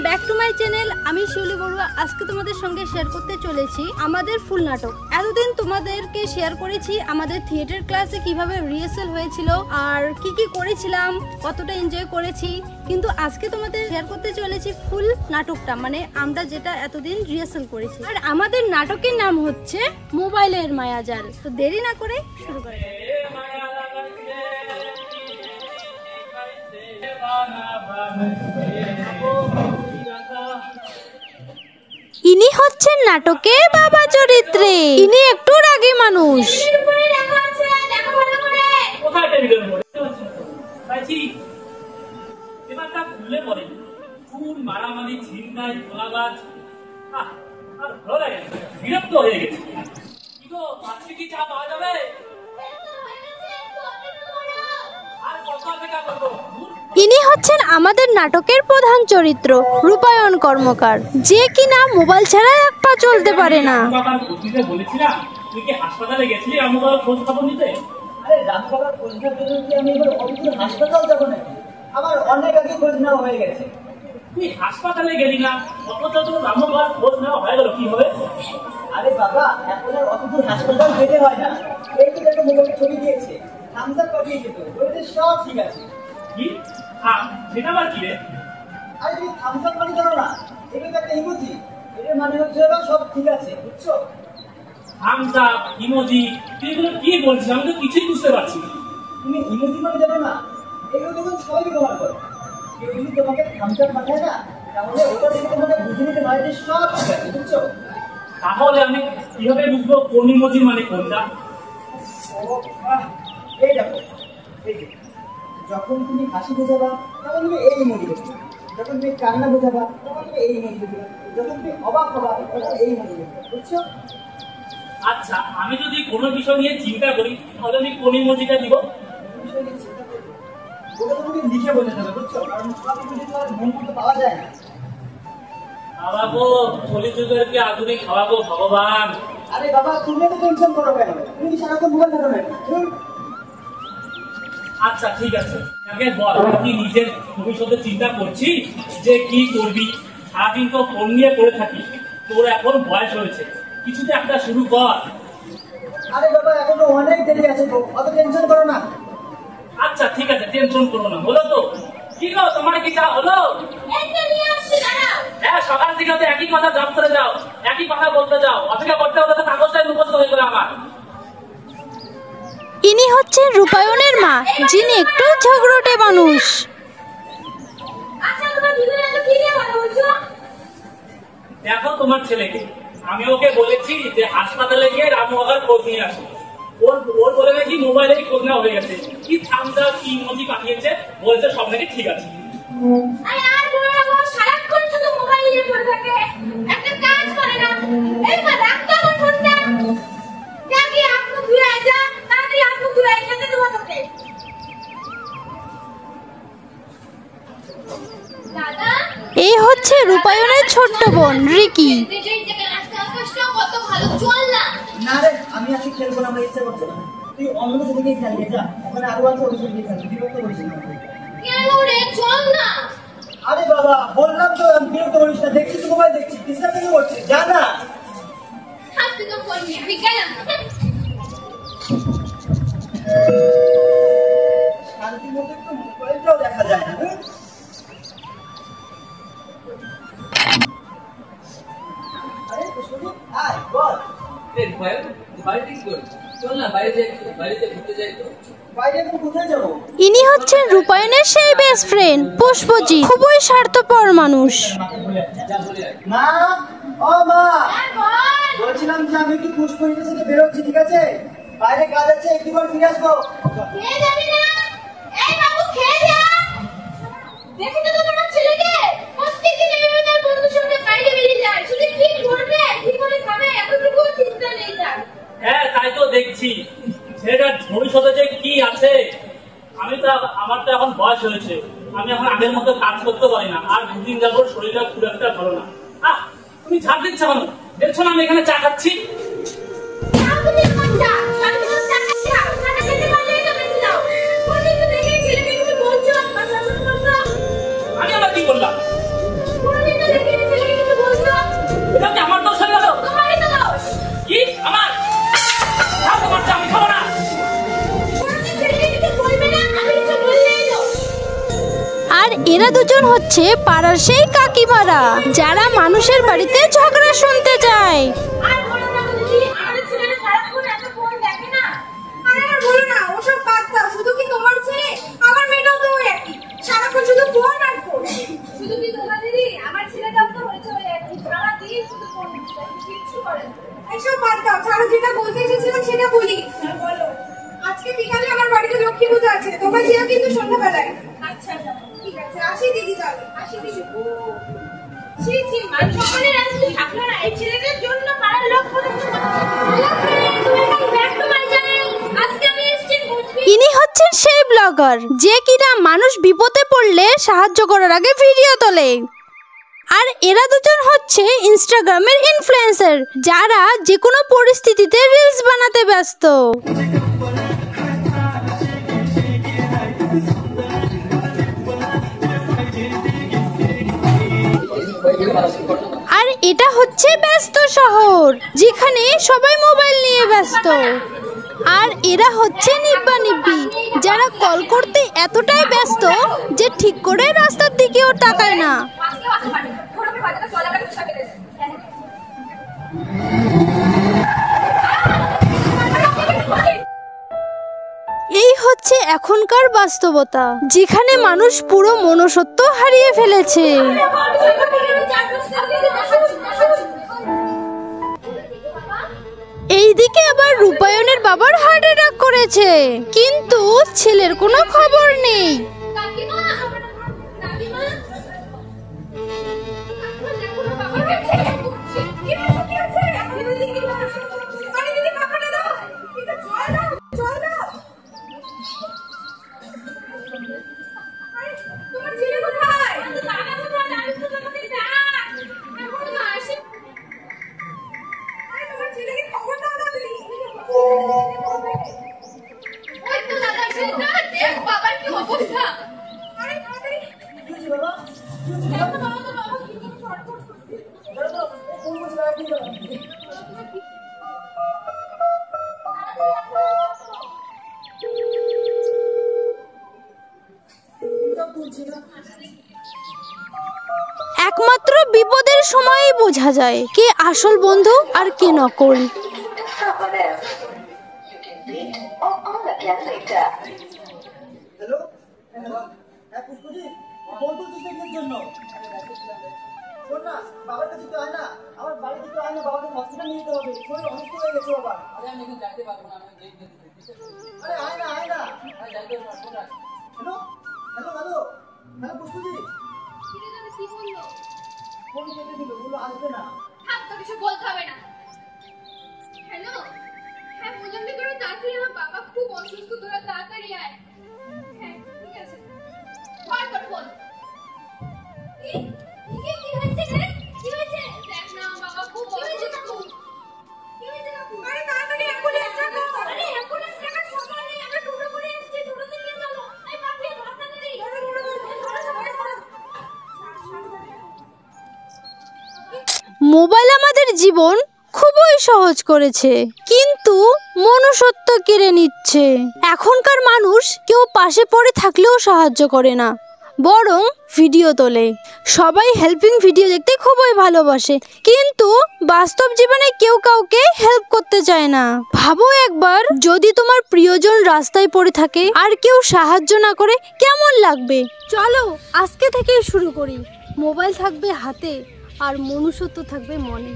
Back to my channel. আমি শিউলি বড়ুয়া। আজকে তোমাদের সঙ্গে শেয়ার করতে চলেছি আমাদের ফুল নাটক। এতদিন তোমাদেরকে শেয়ার করেছি আমাদের থিয়েটার ক্লাসে কিভাবে রিহার্সাল হয়েছিল আর কি কি করেছিলাম, কতটা এনজয় করেছি, কিন্তু আজকে তোমাদের শেয়ার করতে চলেছি ফুল নাটকটা, মানে আমরা যেটা এতদিন রিহার্সাল করেছি। আর আমাদের নাটকের নাম হচ্ছে মোবাইলের মায়াজাল। তো দেরি না করে শুরু করা যাক। ইনি হচ্ছেন নাটকে বাবা চরিত্রে। ইনি একটু রাগী মানুষ। ইনি হচ্ছেন আমাদের নাটকের প্রধান চরিত্র রূপায়ণ কর্মকার, যে কিনা মোবাইল ছাড়া এক পা চলতে পারে না। হাসপাতালে গেছিলি আমার খোঁজ খবর নিতে? আরে রামবাবার খোঁজ নেওয়ার জন্য কি আমি এবার অবশ্যই হাসপাতাল যাবো নাকি? আমার অনেক আগে খোঁজ নেওয়া হয়ে গেছে। তুই হাসপাতালে গেলি না, অথচ তোর রামবাবার খোঁজ নেওয়া হয়ে গেল কি হবে? আরে বাবা, এখন আর অত দূর হাসপাতাল যেতে হয় না। এই তো একটা মোবাইলে ছবি দিয়েছে, থামস আপ পাঠিয়েছে, তো ওইটা সব ঠিক আছে। কি? হ্যাঁ, সেটা আবার কি রে? আরে তুমি থামস আপ মানে জানো না? এটা তো একটা ইমোজি। এর মানে হচ্ছে সব ঠিক আছে, বুঝছো? থামস আপ, ইমোজি, তুই এগুলো কি বলছিস? আমি তো কিছুই বুঝতে পারছি না। তুমি ইমোজি মানে জানো না? এগুলো তখন সবাই ব্যবহার করে। কেউ যদি তোমাকে থামস আপ পাঠায় না, তাহলে ওটা দেখে তোমাকে বুঝে নিতে হয় যে সব ঠিক আছে, বুঝছো? তাহলে আমি কিভাবে বুঝবো কোন ইমোজি মানে কোনটা? এই দেখো, এই যে যখন তুমি হাসি বোঝাবা তখন তুমি এই ইমোজি দেবে, যখন তুমি কান্না বোঝাবা তখন তুমি এই ইমোজি দেবে, যখন তুমি অবাক হবা তখন এই ইমোজি দেবে, বুঝছো? আচ্ছা, আমি যদি কোনো বিষয় নিয়ে চিন্তা করি তাহলে আমি কোন ইমোজিটা দিব? ওটা তুমি লিখে বোঝাতে হবে, বুঝছো? কারণ সব ইমোজি তো আর মন করতে পাওয়া যায় না। খাওয়াবো কলিযুগের কি আধুনিক খাওয়াবো ভগবান। আরে বাবা, তুমি তো টেনশন করো কেন? তুমি কি সারাক্ষণ মোবাইল ধরো নাকি? আচ্ছা ঠিক আছে, আগে বল, তুই নিজের ভবিষ্যতে চিন্তা করছিস যে কি করবি? সারাদিন তো ফোন নিয়ে পড়ে থাকিস, তোর এখন বয়স হয়েছে, কিছুতে একটা শুরু কর। আরে বাবা, এখনো অনেক দেরি আছে, তো অত টেনশন করো না। আচ্ছা ঠিক আছে, টেনশন করো না। হলো তো? কি গো, তোমার কি চা হলো? হ্যাঁ, সকাল থেকে তো একই কথা জব করে যাও, একই কথা বলতে যাও, অপেক্ষা করতে হলে তো কাগজটাই মুখস্থ হয়ে গেল আমার। ইনি হচ্ছেন রূপায়ণের মা, যিনি একটু ঝগড়টে মানুষ। দেখো তোমার ছেলেকে, আমি ওকে বলেছি যে হাসপাতালে গিয়ে রামু বাবার খোঁজ নিয়ে আসো। ওর বলে নাকি মোবাইলে খোঁজ নেওয়া হয়ে গেছে, কি থামস আপ কি ইমোজি পাঠিয়েছে, বলছে সব নাকি ঠিক আছে। এই হচ্ছে রূপায়ণের ছোট্ট বোন রিকি। না রে, আমি আজকে খেলবো না, আমার ইচ্ছা করছে না। তুই অন্য কিছু দিকেই খেলবি, যা, ওখানে আরো আছে, ওই দিকে খেলবি, বিরক্ত করিস না। কেন রে, চল না। আরে বাবা, বললাম তো আমি বিরক্ত করিস না, দেখছি তো মোবাইল দেখছি, ডিস্টার্ব কেন করছিস? যা না। হাতে তো ফোন নিয়ে আমি গেলাম। শান্তি মতো একটু মোবাইলটাও দেখা যায় না। আরে তো শুনি, আয় বল। ইনি হচ্ছেন রূপায়ণের সেই বেস্ট ফ্রেন্ড পুষ্পজি, খুবই স্বার্থপর মানুষ। মা, ও মা, বলছিলাম যে আমি একটু পুষ্পজির সাথে বেরোচ্ছি, ঠিক আছে? বাইরে কাজ আছে, একটুবার ফিরে আসবো। খেয়ে যাবি না? এই বাবু, খেয়ে যা। দেখেছো তো তোমার ছেলেকে? প্রত্যেকদিন এইভাবে তার বন্ধুর সঙ্গে বাইরে বেরিয়ে যায়। শুধু কি করবে, কি করে খাবে, এতটুকু চিন্তা নেই তার। হ্যাঁ, তাই তো দেখছি। ছেলেটার ভবিষ্যতে যে কি আছে, আমার তো এখন বয়স হয়েছে, আমি এখন আগের মতো কাজ করতে পারি না, আর দুদিন যাবো শরীরটা খুব একটা ভালো না। তুমি ঝাড় দিচ্ছ কেন? দেখছো না আমি এখানে চা খাচ্ছি? আমি আবার কি করলাম? এরা দুজন হচ্ছে পাড়ার সেই কাকিমারা, যারা মানুষের বাড়িতে ঝগড়া শুনতে যায়। আর বলো না দিদি, আমাদের ছেলেরা সারাক্ষণ এত ফোন দেখে না। আরে আর বলো না, ওসব বাদ দাও। শুধু কি তোমার ছেলে, আমার মেয়েটাও তো ওই একই, সারাক্ষণ শুধু ফোন আর ফোন। শুধু কি তোমার দিদি, আমার ছেলেটাও তো হয়েছে ওই একই, সারাদিন শুধু ফোন দেখে, কিচ্ছু করে না। এসব বাদ দাও, ছাড়ো, যেটা বলতে এসেছিলাম সেটা বলি। বলো। আজকে বিকালে আমার বাড়িতে লক্ষ্মী পূজা আছে, তোমরা যেও কিন্তু সন্ধ্যাবেলায়। আচ্ছা ঠিক আছে, আসি দিদি, তাহলে আসি দিদি। ছি ছি, মান সম্মানের আর কিছু থাকলো না এই ছেলেদের জন্য। পাড়ার লোক ইনি হচ্ছেন সেই ব্লগার যে কিনা মানুষ বিপদে পড়লে সাহায্য করার আগে ভিডিও তোলে। আর এরা দুজন হচ্ছে ইনস্টাগ্রামের ইনফ্লুয়েন্সার, যারা যে কোনো পরিস্থিতিতে রিলস বানাতে ব্যস্ত। আর এটা হচ্ছে ব্যস্ত শহর, যেখানে সবাই মোবাইল নিয়ে ব্যস্ত। আর এরা হচ্ছে নিব্বা নিব্বি, যারা কল করতে এতটাই ব্যস্ত যে ঠিক করে রাস্তার দিকেও তাকায় না। এই হচ্ছে এখনকার বাস্তবতা, যেখানে মানুষ পুরো মনুষ্যত্ব হারিয়ে ফেলেছে। এইদিকে আবার রূপায়ণের বাবার হার্ট অ্যাটাক করেছে, কিন্তু ছেলের কোনো খবর নেই। একমাত্র বিপদের সময়ই বোঝা যায় কে আসল বন্ধু আর কে নকল। কিছু বলতে হবে না। হ্যালো, হ্যাঁ বললাম যে করো তাড়াতাড়ি, আমার বাবা খুব অসুস্থ, তোরা তাড়াতাড়ি আয়। হ্যাঁ ঠিক আছে, কর ফোন। কি হয়েছে রে? কি হয়েছে? দেখ না, বাবা খুব অসুস্থ। কি হয়েছে কাকু? আরে তাড়াতাড়ি অ্যাম্বুলেন্স ডাকো। আরে অ্যাম্বুলেন্স ডাকার সময় নেই, আমরা টোটো করে এসেছি, টোটোতে নিয়ে চলো। এই বাপরে, তাড়াতাড়ি মোবাইল আমাদের জীবন খুবই সহজ করেছে, কিন্তু মনুষ্যত্ব কেড়ে নিচ্ছে। এখনকার মানুষ কেউ পাশে পড়ে থাকলেও সাহায্য করে না, বরং ভিডিও তোলে। সবাই হেল্পিং ভিডিও দেখতে খুবই ভালোবাসে, কিন্তু বাস্তব জীবনে কেউ কাউকে হেল্প করতে চায় না। ভাবো একবার, যদি তোমার প্রিয়জন রাস্তায় পড়ে থাকে আর কেউ সাহায্য না করে, কেমন লাগবে? চলো আজকে থেকেই শুরু করি। মোবাইল থাকবে হাতে আর মনুষ্যত্ব থাকবে মনে।